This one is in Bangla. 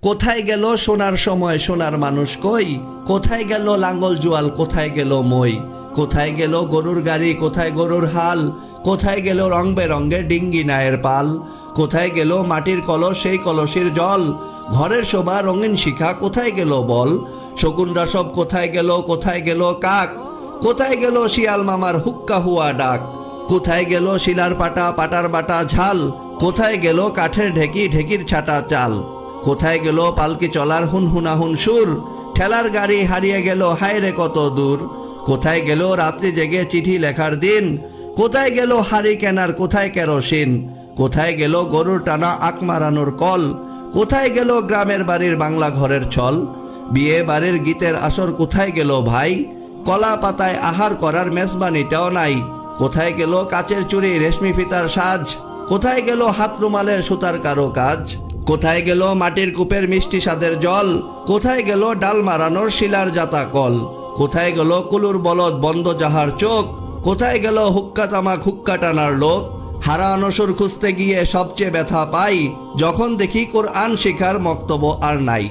কোথায় গেল সোনার সময় সোনার মানুষ কই? কোথায় গেল লাঙ্গল জুয়াল, কোথায় গেল মই? কোথায় গেল গরুর গাড়ি, কোথায় গরুর হাল? কোথায় গেল রং বেরঙের ডিঙ্গি নায়ের পাল? কোথায় গেল মাটির কলস, সেই কলসের জল? ঘরের শোভা রঙিন শিখা কোথায় গেল বল? শকুনরা সব কোথায় গেল, কোথায় গেল কাক? কোথায় গেল শিয়াল মামার হুক্কা হুয়া ডাক? কোথায় গেল শিলার পাটা, পাটার বাটা ঝাল? কোথায় গেল কাঠের ঢেকি, ঢেকির ছাটা চাল? কোথায় গেল পালকি চলার হুনহুনাহুন সুর? ঠেলার গাড়ি হারিয়ে গেল হায়রে কত দূর? কোথায় গেল রাত্রি জেগে চিঠি লেখার দিন? কোথায় গেল হাড়ি কেনার, কোথায় কেরোসিন? কোথায় গেল গরুর টানা আক মারানোর কল? কোথায় গেল গ্রামের বাড়ির বাংলা ঘরের ছল? বিয়ে বাড়ির গীতের আসর কোথায় গেল ভাই? কলা পাতায় আহার করার মেজবানিটাও নাই। কোথায় গেল কাচের চুড়ি, রেশমি ফিতার সাজ? কোথায় গেল হাত রুমালের সুতার কারো কাজ? কোথায় গেল মাটির কূপের মিষ্টি স্বাদের জল? কোথায় গেল ডাল মারানোর শিলার জাতা কল? কোথায় গেল কুলুর বলদ বন্ধ যাহার চোখ? কোথায় গেল হুক্কা তামাক হুক্কা টানার লোক? হারানো সুর খুঁজতে গিয়ে সবচেয়ে ব্যথা পাই, যখন দেখি কোরআন শিখার মক্তব্য আর নাই।